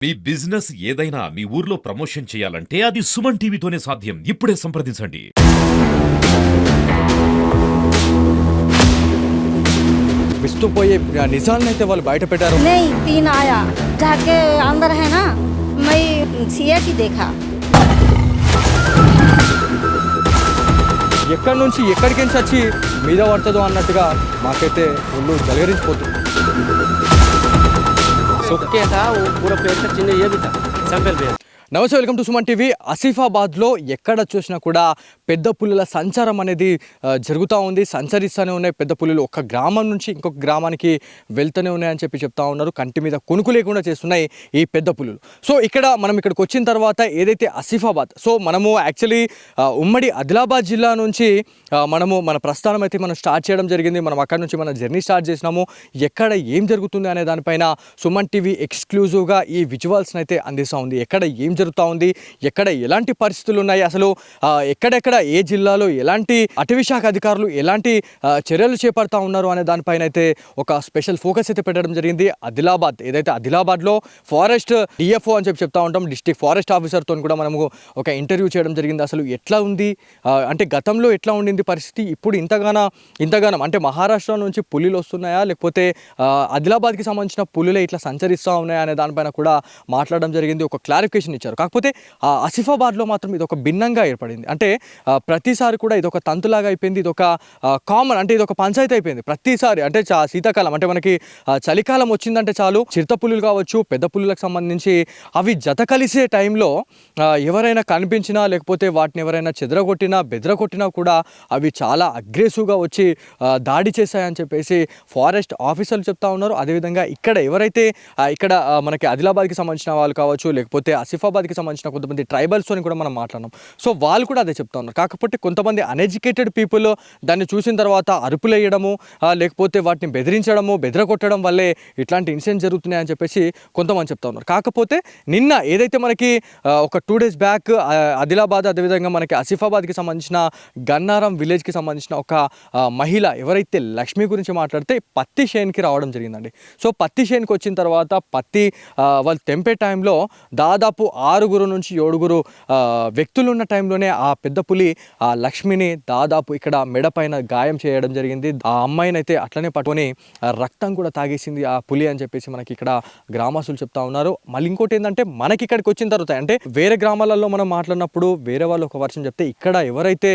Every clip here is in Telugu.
మీ బిజినెస్ ఏదైనా మీ ఊర్లో ప్రమోషన్ చేయాలంటే అది సుమన్ టీవీతోనే సాధ్యం. ఇప్పుడే సంప్రదించండి. విస్తుపోయే నిజాలనైతే వాళ్ళు బయట పెట్టారు. नहीं तीन आया जाके अंदर है ना मैं सीए की देखा ఎక్కడి నుంచి ఎక్కడికి వచ్చి మీద పడుతుందో అన్నట్టుగా మాకైతే ఒళ్ళు జలగరించిపోతుంది. सुक्के था वो पूरा पेड़ का चिन्ह ये भी था सैंपल पेड़। నమస్తే, వెల్కమ్ టు సుమన్ టీవీ. ఆసిఫాబాద్లో ఎక్కడ చూసినా కూడా పెద్ద పులుల సంచారం అనేది జరుగుతూ ఉంది. సంచరిస్తూనే ఉన్నాయి పెద్ద పులులు. ఒక గ్రామం నుంచి ఇంకొక గ్రామానికి వెళ్తూనే ఉన్నాయని చెప్తా ఉన్నారు. కంటి మీద కొనుకు లేకుండా చేస్తున్నాయి ఈ పెద్ద పులులు. సో మనం ఇక్కడికి వచ్చిన తర్వాత ఏదైతే ఆసిఫాబాద్, సో మనము యాక్చువల్లీ ఉమ్మడి ఆదిలాబాద్ జిల్లా నుంచి మన ప్రస్థానం అయితే మనం స్టార్ట్ చేయడం జరిగింది. మనం అక్కడ నుంచి మన జర్నీ స్టార్ట్ చేసినాము. ఎక్కడ ఏం జరుగుతుంది అనే దానిపైన సుమన్ టీవీ ఎక్స్క్లూజివ్గా ఈ విజువల్స్ని అయితే అందిస్తూ ఉంది. ఎక్కడ ఏం జరుగుతూ ఉంది, ఎక్కడ ఎలాంటి పరిస్థితులు ఉన్నాయి, అసలు ఎక్కడెక్కడ ఏ జిల్లాలో ఎలాంటి అటవీ శాఖ అధికారులు ఎలాంటి చర్యలు చేపడతా ఉన్నారు అనే దానిపైన అయితే ఒక స్పెషల్ ఫోకస్ అయితే పెట్టడం జరిగింది. ఆదిలాబాద్ ఏదైతే ఆదిలాబాద్లో ఫారెస్ట్ డిఎఫ్ఓ అని చెప్తా ఉంటాం, డిస్ట్రిక్ట్ ఫారెస్ట్ ఆఫీసర్తో కూడా మనము ఒక ఇంటర్వ్యూ చేయడం జరిగింది. అసలు ఎట్లా ఉంది అంటే గతంలో ఎట్లా ఉండింది పరిస్థితి, ఇప్పుడు ఇంతగానం అంటే మహారాష్ట్ర నుంచి పులులు వస్తున్నాయా లేకపోతే ఆదిలాబాద్కి సంబంధించిన పులులే ఇట్లా సంచరిస్తూ ఉన్నాయా అనే దానిపైన కూడా మాట్లాడడం జరిగింది. ఒక క్లారిఫికేషన్ ఇచ్చారు. కాకపోతే ఆసిఫాబాద్లో మాత్రం ఇది ఒక భిన్నంగా ఏర్పడింది. అంటే ప్రతిసారి కూడా ఇది ఒక తంతులాగా అయిపోయింది. ఇది ఒక కామన్, అంటే ఇది ఒక పంచాయతీ అయిపోయింది ప్రతిసారి. అంటే శీతాకాలం అంటే మనకి చలికాలం వచ్చిందంటే చాలు చిరుత పులులు కావచ్చు, పెద్ద పులులకు సంబంధించి అవి జత కలిసే టైంలో ఎవరైనా కనిపించినా లేకపోతే వాటిని ఎవరైనా చెదరగొట్టినా బెదరగొట్టినా కూడా అవి చాలా అగ్రెసివ్గా వచ్చి దాడి చేశాయని చెప్పేసి ఫారెస్ట్ ఆఫీసర్లు చెప్తా ఉన్నారు. అదేవిధంగా ఇక్కడ ఎవరైతే ఇక్కడ మనకి ఆదిలాబాద్కి సంబంధించిన వాళ్ళు కావచ్చు లేకపోతే ఆసిఫాబాద్కి సంబంధించిన కొంతమంది ట్రైబల్స్తో కూడా మనం మాట్లాడినాం. సో వాళ్ళు కూడా అదే చెప్తా ఉన్నారు. కాకపోతే కొంతమంది అన్ఎడ్యుకేటెడ్ పీపుల్ దాన్ని చూసిన తర్వాత అరుపులు వేయడము లేకపోతే వాటిని బెదిరించడము బెదరగొట్టడం వల్లే ఇట్లాంటి ఇన్సిడెంట్ జరుగుతున్నాయని చెప్పేసి కొంతమంది చెప్తా ఉన్నారు. కాకపోతే నిన్న ఏదైతే మనకి ఒక 2 days బ్యాక్ ఆదిలాబాద్ అదేవిధంగా మనకి ఆసిఫాబాద్కి సంబంధించిన గన్నారం విలేజ్కి సంబంధించిన ఒక మహిళ ఎవరైతే లక్ష్మి గురించి మాట్లాడితే పత్తి షేన్కి రావడం జరిగిందండి. సో పత్తి షేన్కి వచ్చిన తర్వాత పత్తి వాళ్ళు తెంపే టైంలో దాదాపు 6 నుంచి 7 వ్యక్తులు ఉన్న టైంలోనే ఆ పెద్ద పులి ఆ లక్ష్మిని దాదాపు ఇక్కడ మెడపైన గాయం చేయడం జరిగింది. ఆ అమ్మాయిని అయితే అట్లనే పట్టుకొని రక్తం కూడా తాగేసింది ఆ పులి అని చెప్పేసి మనకి ఇక్కడ గ్రామస్తులు చెప్తా ఉన్నారు. మళ్ళీ ఇంకోటి ఏంటంటే మనకి ఇక్కడికి వచ్చిన తర్వాత అంటే వేరే గ్రామాలలో మనం మాట్లాడినప్పుడు వేరే వాళ్ళు ఒక వర్షం చెప్తే ఇక్కడ ఎవరైతే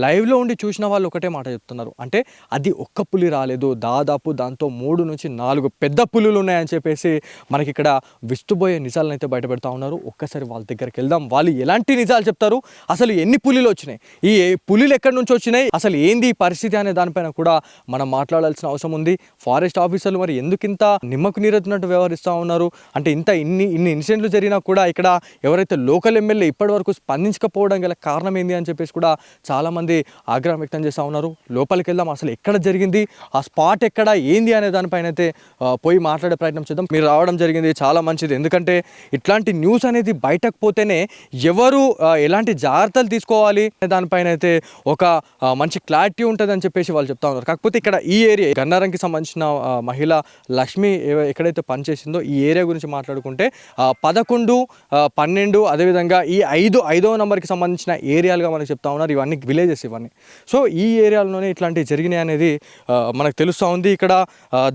లైవ్లో ఉండి చూసిన వాళ్ళు ఒకటే మాట చెప్తున్నారు. అంటే అది ఒక్క పులి రాలేదు, దాదాపు దాంతో 3 నుంచి 4 పెద్ద పులులు ఉన్నాయని చెప్పేసి మనకి ఇక్కడ విస్తుపోయే నిజాలను అయితే బయట పెడతా ఉన్నారు. ఒక్కసారి వాళ్ళ దగ్గరికి వెళ్దాం, వాళ్ళు ఎలాంటి నిజాలు చెప్తారు, అసలు ఎన్ని పులిలు వచ్చినాయి, ఈ పులిలు ఎక్కడి నుంచి వచ్చినాయి, అసలు ఏంది పరిస్థితి అనే దానిపైన కూడా మనం మాట్లాడాల్సిన అవసరం ఉంది. ఫారెస్ట్ ఆఫీసర్లు మరి ఎందుకింత నిమ్మకు నీరెత్తినట్టు వ్యవహరిస్తూ ఉన్నారు అంటే ఇన్ని ఇన్సిడెంట్లు జరిగినా కూడా ఇక్కడ ఎవరైతే లోకల్ ఎమ్మెల్యే ఇప్పటి వరకు స్పందించకపోవడం గల కారణం ఏంది అని చెప్పేసి కూడా చాలామంది ఆగ్రహం వ్యక్తం చేస్తూ ఉన్నారు. లోపలికి వెళ్దాం, అసలు ఎక్కడ జరిగింది, ఆ స్పాట్ ఎక్కడ ఏంది అనే దానిపైన అయితే పోయి మాట్లాడే ప్రయత్నం చేద్దాం. మీరు రావడం జరిగింది, చాలా మంచిది. ఎందుకంటే ఇట్లాంటి న్యూస్ అనేది బయటకు పోతేనే ఎవరు ఎలాంటి జాగ్రత్తలు తీసుకోవాలి అనే దానిపైన అయితే ఒక మంచి క్లారిటీ ఉంటుంది అని చెప్పేసి వాళ్ళు చెప్తా ఉన్నారు. కాకపోతే ఇక్కడ ఈ ఏరియా గన్నారంకి సంబంధించిన మహిళ లక్ష్మి ఎక్కడైతే పనిచేసిందో ఈ ఏరియా గురించి మాట్లాడుకుంటే 11, 12 అదేవిధంగా ఈ 5వ నెంబర్కి సంబంధించిన ఏరియాలుగా మనకు చెప్తా ఉన్నారు. ఇవన్నీ విలేజెస్ ఇవన్నీ. సో ఈ ఏరియాలోనే ఇట్లాంటివి జరిగినాయి అనేది మనకు తెలుస్తూ ఉంది. ఇక్కడ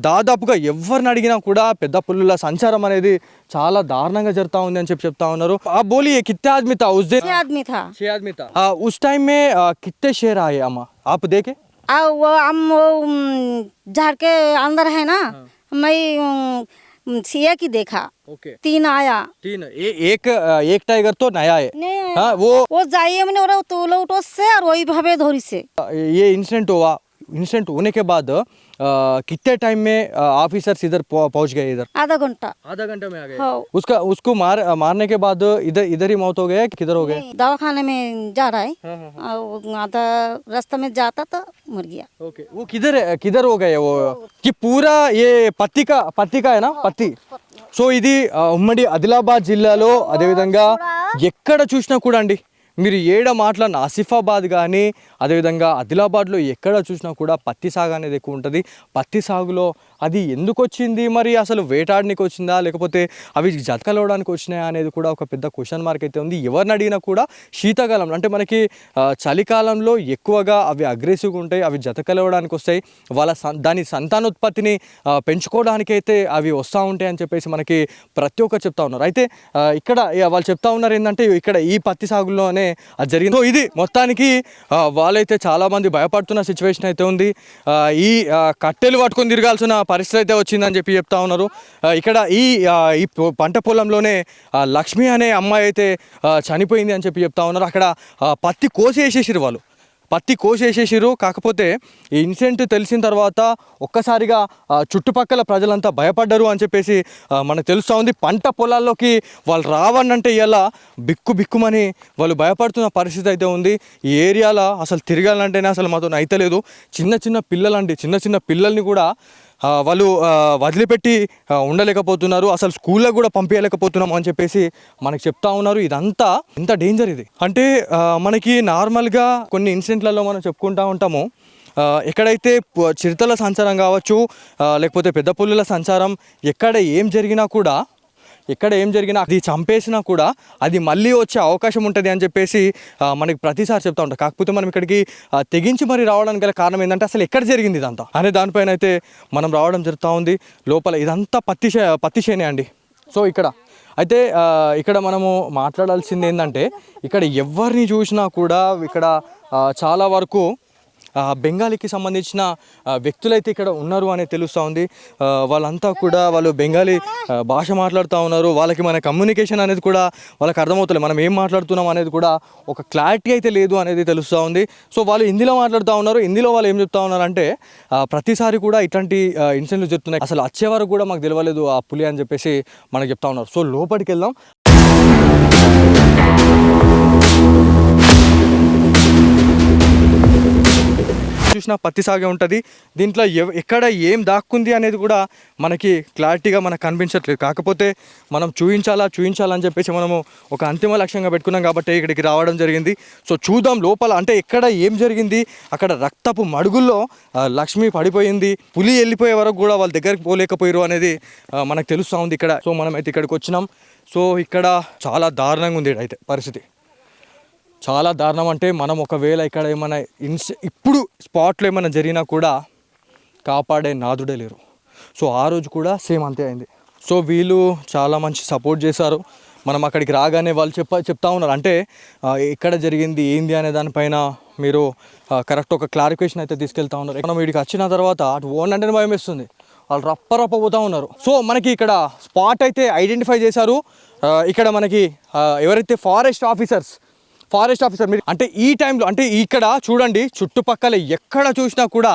దాదాపుగా ఎవరిని అడిగినా కూడా పెద్ద పులుల సంచారం అనేది చాలా దారుణంగా జరుగుతా ఉంది అని చెప్తా ఉన్నారు. बोलिए कितने आदमी था उस दिन? 6 आदमी था 6 आदमी था। उस टाइम में कितने शेर आए अम्मा आप देखे? वो हम वो झाड़ के अंदर है ना मैं सीए की देखा ओके 3 आया 3 एक टाइगर तो नया है। नहीं हाँ वो जाइए मैंने और तो लौटो से और वही भावे धोरी से ये इंसिडेंट होने के बाद कितने टाइम में ऑफिसर्स इधर पहुंच गए? इधर आधा घंटा में आ गए। हाँ। उसको मारने के बाद इधर ही मौत हो गया कि किधर हो गए? दवाखाने में जा रहा है हाँ। आधा रास्ता में जाता तो मर गया। ओके वो किधर हो गए वो कि पूरा ये पत्ती का है ना पत्ती. సో ఇది ఉమ్మడి ఆదిలాబాద్ జిల్లాలో అదేవిధంగా ఎక్కడ చూసినా కూడా అండి మీరు ఏడ మాట్లాడిన ఆసిఫాబాద్ కానీ అదేవిధంగా ఆదిలాబాద్లో ఎక్కడ చూసినా కూడా పత్తి సాగు అనేది ఎక్కువ ఉంటుంది. పత్తి సాగులో అది ఎందుకు వచ్చింది, మరి అసలు వేటాడడానికి వచ్చిందా లేకపోతే అవి జతకలవడానికి వచ్చినాయా అనేది కూడా ఒక పెద్ద క్వశ్చన్ మార్క్ అయితే ఉంది. ఎవరిని అడిగినా కూడా శీతాకాలంలో అంటే మనకి చలికాలంలో ఎక్కువగా అవి అగ్రెసివ్గా ఉంటాయి, అవి జతకలవడానికి వస్తాయి, వాళ్ళ దాని సంతానోత్పత్తిని పెంచుకోవడానికైతే అవి వస్తూ ఉంటాయి అని చెప్పేసి మనకి ప్రతి ఒక్కరు చెప్తా ఉన్నారు. అయితే ఇక్కడ వాళ్ళు చెప్తా ఉన్నారు ఏంటంటే ఇక్కడ ఈ పత్తి సాగులోనే అది జరిగింది. సో ఇది మొత్తానికి వాళ్ళైతే చాలామంది భయపడుతున్న సిచ్యువేషన్ అయితే ఉంది. ఈ కట్టెలు పట్టుకొని తిరగాల్సిన పరిస్థితి అయితే వచ్చిందని చెప్పి చెప్తా ఉన్నారు. ఇక్కడ ఈ పంట పొలంలోనే లక్ష్మి అనే అమ్మాయి అయితే చనిపోయింది అని చెప్పి చెప్తా ఉన్నారు. అక్కడ పత్తి కోసేసేసారు, వాళ్ళు పత్తి కోసేసేసారు. కాకపోతే ఈ ఇన్సిడెంట్ తెలిసిన తర్వాత ఒక్కసారిగా చుట్టుపక్కల ప్రజలంతా భయపడ్డారు అని చెప్పేసి మనకు తెలుస్తూ ఉంది. పంట పొలాల్లోకి వాళ్ళు రావనంటే ఇలా బిక్కుమని వాళ్ళు భయపడుతున్న పరిస్థితి అయితే ఉంది. ఈ ఏరియాలో అసలు తిరగాలంటేనే అసలు మాతో అయితలేదు. చిన్న పిల్లలండి, చిన్న పిల్లల్ని కూడా వాళ్ళు వదిలిపెట్టి ఉండలేకపోతున్నారు, అసలు స్కూల్లో కూడా పంపించలేకపోతున్నాం అని చెప్పేసి మనకు చెప్తా ఉన్నారు. ఇదంతా ఎంత డేంజర్ ఇది అంటే మనకి నార్మల్గా కొన్ని ఇన్సిడెంట్లలో మనం చెప్పుకుంటూ ఉంటాము. ఎక్కడైతే చిరుతల సంచారం కావచ్చు లేకపోతే పెద్ద పులుల సంచారం ఎక్కడ ఏం జరిగినా అది చంపేసినా కూడా అది మళ్ళీ వచ్చే అవకాశం ఉంటుంది అని చెప్పేసి మనకి ప్రతిసారి చెప్తా ఉంటాం. కాకపోతే మనం ఇక్కడికి తెగించి మరి రావడానికి గల కారణం ఏంటంటే అసలు ఎక్కడ జరిగింది ఇదంతా అనే దానిపైన అయితే మనం రావడం జరుగుతూ ఉంది. లోపల ఇదంతా పత్తి చేనే అండి. సో ఇక్కడ మనము మాట్లాడాల్సింది ఏంటంటే ఇక్కడ ఎవరిని చూసినా కూడా ఇక్కడ చాలా వరకు బెంగాలీకి సంబంధించిన వ్యక్తులైతే ఇక్కడ ఉన్నారు అనేది తెలుస్తూ ఉంది. వాళ్ళంతా కూడా వాళ్ళు బెంగాలీ భాష మాట్లాడుతూ ఉన్నారు. వాళ్ళకి మన కమ్యూనికేషన్ అనేది కూడా వాళ్ళకి అర్థమవుతలేదు, మనం ఏం మాట్లాడుతున్నాం అనేది కూడా ఒక క్లారిటీ అయితే లేదు అనేది తెలుస్తూ ఉంది. సో వాళ్ళు హిందీలో మాట్లాడుతూ ఉన్నారు. హిందీలో వాళ్ళు ఏం చెప్తా ఉన్నారంటే ప్రతిసారి కూడా ఇట్లాంటి ఇన్సిడెంట్లు చెప్తున్నాయి, అసలు వచ్చే వరకు కూడా మాకు తెలియలేదు ఆ పులి అని చెప్పేసి మనకు చెప్తా ఉన్నారు. సో లోపలికి వెళ్దాం. చూసిన పత్తి సాగే ఉంటుంది. దీంట్లో ఎక్కడ ఏం దాక్కుంది అనేది కూడా మనకి క్లారిటీగా మనకు కనిపించట్లేదు. కాకపోతే మనం చూయించాలని చెప్పేసి మనము ఒక అంతిమ లక్ష్యంగా పెట్టుకున్నాం కాబట్టి ఇక్కడికి రావడం జరిగింది. సో చూద్దాం లోపల అంటే ఎక్కడ ఏం జరిగింది. అక్కడ రక్తపు మడుగుల్లో లక్ష్మి పడిపోయింది, పులి వెళ్ళిపోయే వరకు కూడా వాళ్ళ దగ్గరికి పోలేకపోయారు అనేది మనకు తెలుస్తూ ఉంది ఇక్కడ. సో మనమైతే ఇక్కడికి వచ్చినాం. సో ఇక్కడ చాలా దారుణంగా ఉంది అయితే పరిస్థితి, చాలా దారుణం. అంటే మనం ఒకవేళ ఇక్కడ ఏమైనా ఇప్పుడు స్పాట్లో ఏమైనా జరిగినా కూడా కాపాడే నాదుడే లేరు. సో ఆ రోజు కూడా సేమ్ అంతే అయింది. సో వీళ్ళు చాలా మంచి సపోర్ట్ చేశారు. మనం అక్కడికి రాగానే వాళ్ళు చెప్తా ఉన్నారు అంటే ఎక్కడ జరిగింది ఏంది అనే దానిపైన మీరు కరెక్ట్ ఒక క్లారిఫికేషన్ అయితే తీసుకెళ్తా ఉన్నారు. మనం వీడికి వచ్చిన తర్వాత అటు ఓన్ అంటేనే భయం వేస్తుంది, వాళ్ళు రప్ప పోతూ ఉన్నారు. సో మనకి ఇక్కడ స్పాట్ అయితే ఐడెంటిఫై చేశారు. ఇక్కడ మనకి ఎవరైతే ఫారెస్ట్ ఆఫీసర్ మీరు అంటే ఈ టైంలో అంటే ఇక్కడ చూడండి చుట్టుపక్కల ఎక్కడ చూసినా కూడా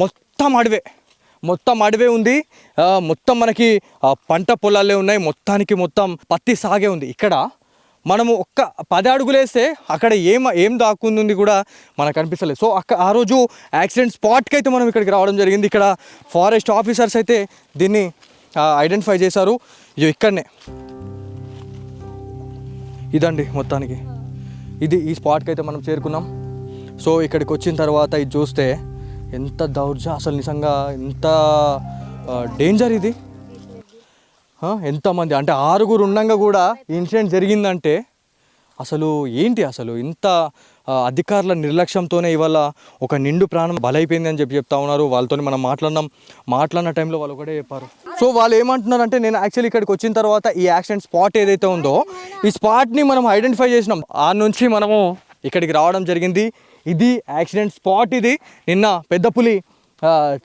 మొత్తం అడవే ఉంది. మొత్తం మనకి పంట పొలాలే ఉన్నాయి, మొత్తం పత్తి సాగే ఉంది. ఇక్కడ మనము ఒక్క 10 అడుగులు వేస్తే అక్కడ ఏం దాక్కుంది కూడా మనకు అనిపిస్తలేదు. సో ఆ రోజు యాక్సిడెంట్ స్పాట్కి అయితే మనం ఇక్కడికి రావడం జరిగింది. ఇక్కడ ఫారెస్ట్ ఆఫీసర్స్ అయితే దీన్ని ఐడెంటిఫై చేశారు. ఇక్కడనే ఇదండి మొత్తానికి ఈ స్పాట్కి అయితే మనం చేరుకున్నాం. సో ఇక్కడికి వచ్చిన తర్వాత ఇది చూస్తే ఎంత అసలు నిజంగా ఎంత డేంజర్ ఇది. ఎంతమంది అంటే 6 ఉండగా కూడా ఇన్సిడెంట్ జరిగిందంటే అసలు ఇంత అధికారుల నిర్లక్ష్యంతోనే ఇవాళ ఒక నిండు ప్రాణం బలైపోయింది అని చెప్తా ఉన్నారు. వాళ్ళతో మనం మాట్లాడిన టైంలో వాళ్ళు ఒకటే చెప్పారు. సో వాళ్ళు ఏమంటున్నారంటే నేను యాక్చువల్లీ ఇక్కడికి వచ్చిన తర్వాత ఈ యాక్సిడెంట్ స్పాట్ ఏదైతే ఉందో ఈ స్పాట్ని మనం ఐడెంటిఫై చేసినాం. ఆ నుంచి మనము ఇక్కడికి రావడం జరిగింది. ఇది యాక్సిడెంట్ స్పాట్. ఇది నిన్న పెద్ద పులి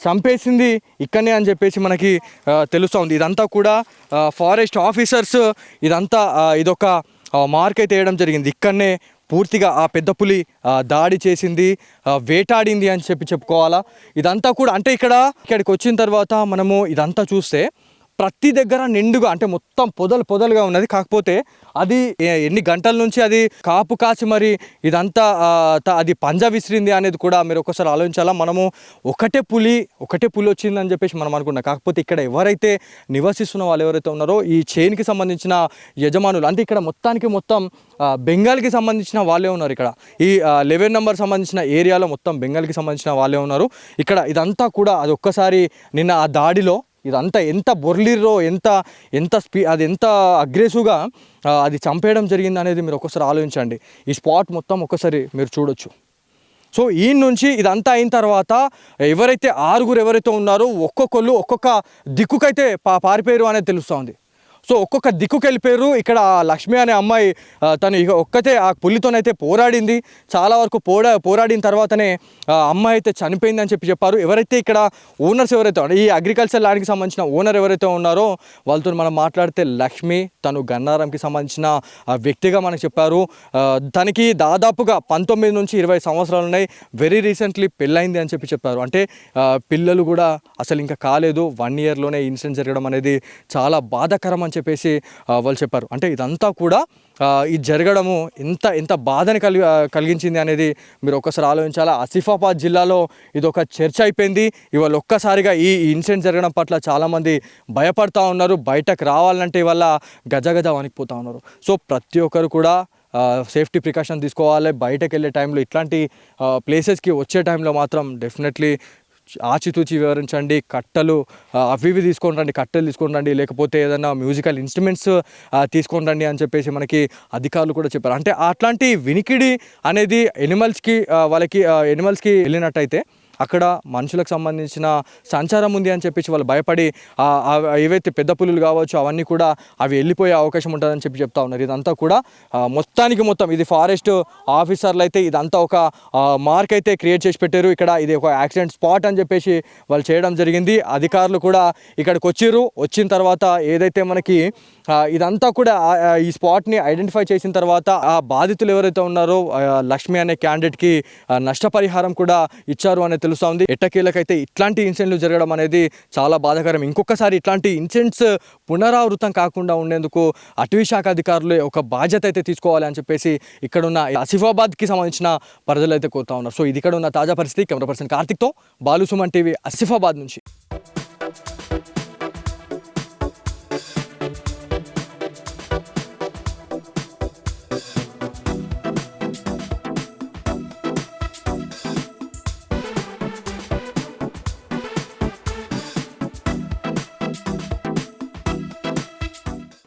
చంపేసింది ఇక్కడనే అని చెప్పేసి మనకి తెలుస్తూ ఉంది. ఇదంతా కూడా ఫారెస్ట్ ఆఫీసర్స్ ఇదొక మార్క్ అయితే వేయడం జరిగింది. ఇక్కడనే పూర్తిగా ఆ పెద్ద పులి దాడి చేసింది, వేటాడింది అని చెప్పుకోవాలా. ఇదంతా కూడా అంటే ఇక్కడికి వచ్చిన తర్వాత మనము ఇదంతా చూస్తే ప్రతి దగ్గర నిండుగా అంటే మొత్తం పొదలుగా ఉన్నది. కాకపోతే అది ఎన్ని గంటల నుంచి అది కాపు కాచి మరి ఇదంతా అది పంజా విసిరింది అనేది కూడా మీరు ఒకసారి ఆలోచించాలా. మనము ఒకటే పులి వచ్చిందని చెప్పేసి మనం అనుకున్నాం. కాకపోతే ఇక్కడ ఎవరైతే నివసిస్తున్న వాళ్ళు ఎవరైతే ఉన్నారో ఈ చైన్కి సంబంధించిన యజమానులు అంటే ఇక్కడ మొత్తం బెంగాల్కి సంబంధించిన వాళ్ళే ఉన్నారు. ఇక్కడ ఈ 11 నెంబర్ సంబంధించిన ఏరియాలో మొత్తం బెంగాల్కి సంబంధించిన వాళ్ళే ఉన్నారు. ఇక్కడ ఇదంతా కూడా అది ఒక్కసారి నిన్న ఆ దాడిలో ఇదంతా ఎంత బొర్లిర్రో అది ఎంత అగ్రెసివ్గా అది చంపేయడం జరిగింది అనేది మీరు ఒక్కసారి ఆలోచించండి. ఈ స్పాట్ మొత్తం ఒక్కసారి మీరు చూడొచ్చు. సో ఈ నుంచి ఇదంతా అయిన తర్వాత ఎవరైతే 6 ఎవరైతే ఉన్నారో ఒక్కొక్కళ్ళు ఒక్కొక్క దిక్కుకైతే పారిపోయారు అనేది తెలుస్తోంది. సో ఒక్కొక్క దిక్కుకి వెళ్ళిపోయారు. ఇక్కడ లక్ష్మి అనే అమ్మాయి తను ఇక ఒక్కతే ఆ పులితోనైతే పోరాడింది. చాలా వరకు పోరాడిన తర్వాతనే అమ్మాయి అయితే చనిపోయింది అని చెప్పారు. ఎవరైతే ఇక్కడ ఓనర్స్ ఎవరైతే ఈ అగ్రికల్చర్ ల్యాండ్కి సంబంధించిన ఓనర్ ఎవరైతే ఉన్నారో వాళ్ళతో మనం మాట్లాడితే లక్ష్మి తను గన్నారంకి సంబంధించిన వ్యక్తిగా మనకు చెప్పారు. తనకి దాదాపుగా 19 నుంచి 20 సంవత్సరాలు ఉన్నాయి. వెరీ రీసెంట్లీ పెళ్ళైంది అని చెప్పారు. అంటే పిల్లలు కూడా అసలు ఇంకా కాలేదు. 1 ఇయర్లోనే ఇన్సిడెంట్ జరగడం అనేది చాలా బాధాకరం అని చెప్పేసి వాళ్ళు చెప్పారు. అంటే ఇదంతా కూడా ఇది జరగడము ఎంత బాధని కలిగించింది అనేది మీరు ఒక్కసారి ఆలోచించాలా. ఆసిఫాబాద్ జిల్లాలో ఇది ఒక చర్చ అయిపోయింది. ఇవాళ ఒక్కసారిగా ఈ ఇన్సిడెంట్ జరగడం పట్ల చాలామంది భయపడతా ఉన్నారు. బయటకు రావాలంటే ఇవాళ గజగజ వణికిపోతూ ఉన్నారు. సో ప్రతి ఒక్కరు కూడా సేఫ్టీ ప్రికాషన్ తీసుకోవాలి. బయటకు వెళ్ళే టైంలో ఇట్లాంటి ప్లేసెస్కి వచ్చే టైంలో మాత్రం డెఫినెట్లీ ఆచితూచి వివరించండి. కట్టెలు అవి తీసుకొని రండి, కట్టెలు తీసుకొని రండి, లేకపోతే ఏదైనా మ్యూజికల్ ఇన్స్ట్రుమెంట్స్ తీసుకొని రండి అని చెప్పేసి మనకి అధికారులు కూడా చెప్పారు. అంటే అట్లాంటి వినికిడి అనేది ఎనిమల్స్కి వెళ్ళినట్టయితే అక్కడ మనుషులకు సంబంధించిన సంచారం ఉంది అని చెప్పేసి వాళ్ళు భయపడి ఏవైతే పెద్ద పులులు కావచ్చు అవన్నీ కూడా అవి వెళ్ళిపోయే అవకాశం ఉంటుందని చెప్తా ఉన్నారు. ఇదంతా కూడా మొత్తం ఇది ఫారెస్ట్ ఆఫీసర్లు అయితే ఇదంతా ఒక మార్క్ అయితే క్రియేట్ చేసి పెట్టారు. ఇక్కడ ఇది ఒక యాక్సిడెంట్ స్పాట్ అని చెప్పేసి వాళ్ళు చేయడం జరిగింది. అధికారులు కూడా ఇక్కడికి వచ్చిన తర్వాత ఏదైతే మనకి ఇదంతా కూడా ఈ స్పాట్ని ఐడెంటిఫై చేసిన తర్వాత ఆ బాధితులు ఎవరైతే ఉన్నారో లక్ష్మి అనే క్యాండిడేట్కి నష్టపరిహారం కూడా ఇచ్చారు అనేది తెలుస్తుంది. ఎట్టకేలకైతే ఇట్లాంటి ఇన్సిడెంట్లు జరగడం అనేది చాలా బాధాకరం. ఇంకొకసారి ఇట్లాంటి ఇన్సిడెంట్స్ పునరావృతం కాకుండా ఉండేందుకు అటవీ శాఖ అధికారులు ఒక బాధ్యత అయితే తీసుకోవాలి అని చెప్పేసి ఇక్కడున్న ఆసిఫాబాద్కి సంబంధించిన ప్రజలు అయితే కోరుతా ఉన్నారు. సో ఇది ఇక్కడ ఉన్న తాజా పరిస్థితి. కెమెరా పర్సన్ కార్తిక్తో బాలు సుమన్ టీవీ ఆసిఫాబాద్ నుంచి.